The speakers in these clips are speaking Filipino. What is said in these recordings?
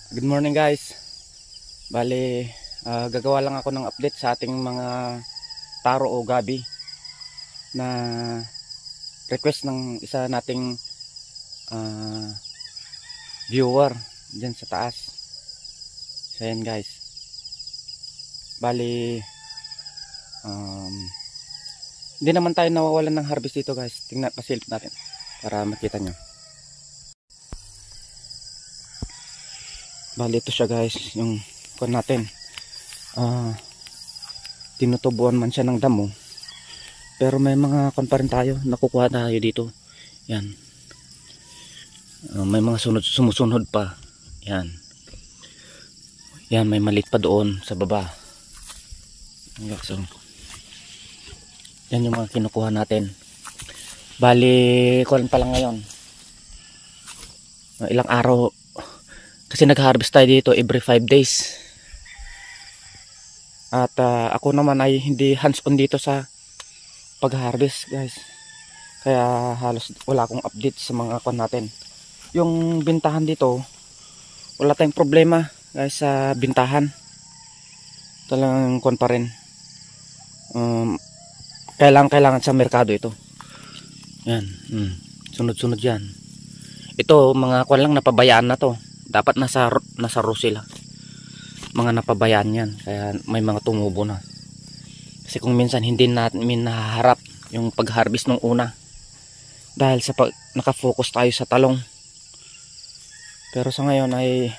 Good morning guys. Bali, gagawa lang ako ng update sa ating mga taro o gabi na request ng isa nating ah, viewer dyan sa taas. So yan guys. Bali, hindi naman tayo nawawalan ng harvest dito guys. Tingnan, pasilip natin para makita nyo. Bali ito siya guys, yung kuwan natin. Tinutubuan man siya ng damo. Pero may mga kuwan pa rin tayo, nakukuha tayo dito. Yan. May mga sumusunod pa. Yan. Yan, may malit pa doon sa baba. So, yan yung mga kinukuha natin. Bali, kuwan pa lang ngayon. Ilang araw. Kasi nag-harvest tayo dito every 5 days. At ako naman ay hindi hands-on dito sa pag-harvest guys. Kaya halos wala akong update sa mga kuwan natin. Yung bintahan dito, wala tayong problema guys sa bintahan. Talagang kuwan pa rin. Kailangan sa merkado ito. Yan. Sunod-sunod yan. Ito mga kuwan lang, napabayaan na to. Dapat nasa raw sila. Mga napabayaan yan. Kaya may mga tumubo na. Kasi kung minsan hindi namin nahaharap yung pag-harvest nung una. Dahil sa nakafocus tayo sa talong. Pero sa ngayon ay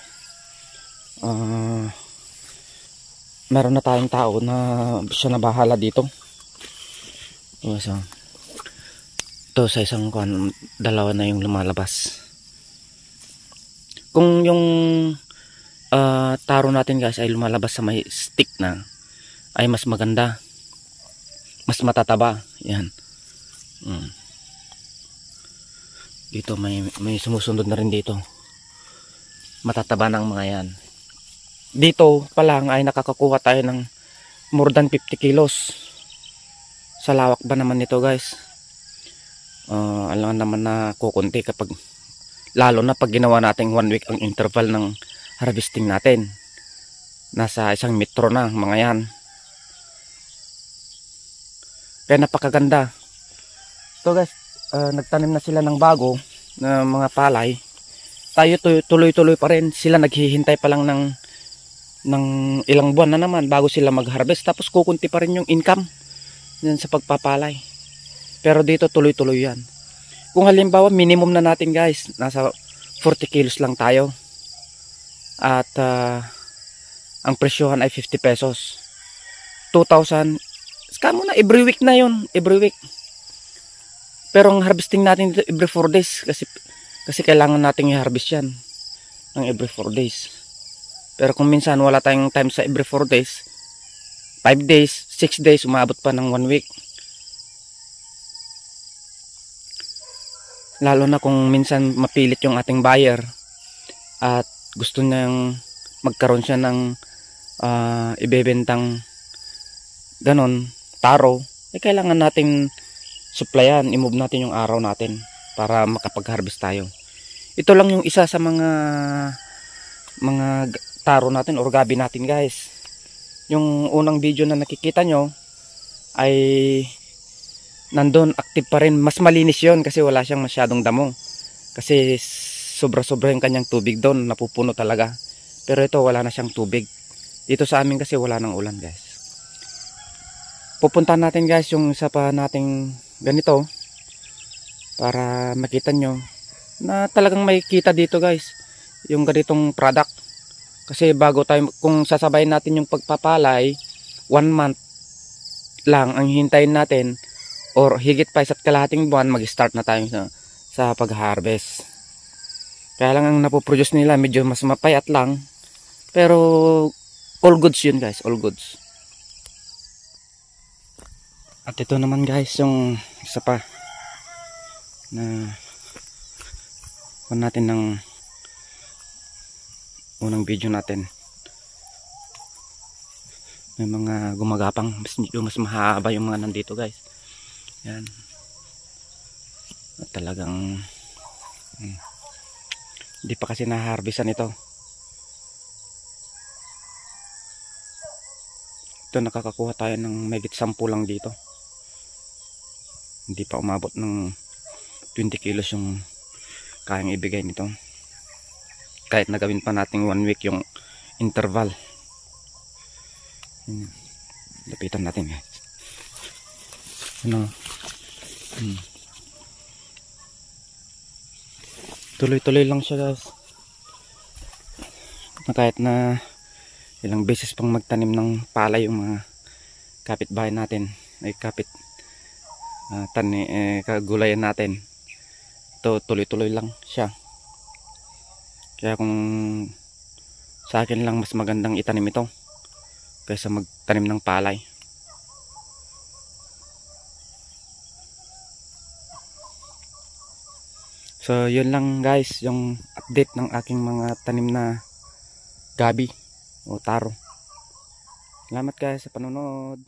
meron na tayong tao na siya na bahala dito. So, ito sa isang kuwan, dalawa na yung lumalabas. Kung yung taro natin guys ay lumalabas sa may stick na, ay mas maganda, mas matataba. Yan. Dito may sumusunod na rin dito, matataba ng mga yan. Dito pa lang ay nakakakuha tayo ng more than 50 kilos. Sa lawak ba naman nito guys, alam naman na kukunti kapag, lalo na pag ginawa natin 1 week ang interval ng harvesting natin. Nasa 1 metro na mga yan. Kaya napakaganda. So guys, nagtanim na sila ng bago na mga palay. Tayo tuloy-tuloy pa rin. Sila naghihintay pa lang ng ilang buwan na naman bago sila mag-harvest. Tapos kukunti pa rin yung income yan sa pagpapalay. Pero dito tuloy-tuloy yan. Kung halimbawa minimum na natin guys, nasa 40 kilos lang tayo. At ang presyohan ay 50 pesos. 2,000. Kamo na every week na yun. Every week. Pero ang harvesting natin dito every 4 days. Kasi kailangan natin i-harvest yan ng every 4 days. Pero kung minsan wala tayong time sa every 4 days, 5 days, 6 days, umabot pa ng 1 week. Lalo na kung minsan mapilit yung ating buyer at gusto niyang magkaroon siya ng ibebentang ganon, taro, kailangan natin supplyan, i-move natin yung araw natin para makapag-harvest tayo. Ito lang yung isa sa mga taro natin or gabi natin guys. Yung unang video na nakikita nyo ay nandun, active pa rin. Mas malinis yon kasi wala siyang masyadong damo. Kasi sobra-sobra yung kanyang tubig doon, napupuno talaga. Pero ito wala na siyang tubig. Dito sa amin kasi wala ng ulan guys. Pupuntahan natin guys yung isa pa nating ganito para makita nyo na talagang may kita dito guys. Yung ganitong product. Kasi bago tayo, kung sasabayin natin yung pagpapalay, 1 month lang ang hintayin natin or higit pa isa't kalahating buwan, mag-start na tayo sa pag-harvest. Kaya lang ang napoproduce nila medyo mas mapayat lang, pero all goods yun guys, all goods. At ito naman guys yung isa pa na kung natin ng unang video natin. May mga gumagapang, mas mahaba yung mga nandito guys. Yan. At talagang hindi pa kasi na-harvestan ito. Ito nakakakuha tayo ng megit 10 lang dito. Hindi pa umabot ng 20 kilos yung kayang ibigay nito. Kahit nagawin pa natin 1 week yung interval. Lapitan natin guys. Ano? Tuloy-tuloy lang siya guys. Kahit na ilang beses pang magtanim ng palay yung mga kapitbahay natin, ay kagulayan natin, ito tuloy-tuloy lang siya. Kaya kung sa akin lang, mas magandang itanim ito kaysa magtanim ng palay. So yun lang guys, yung update ng aking mga tanim na gabi o taro. Salamat guys sa panonood.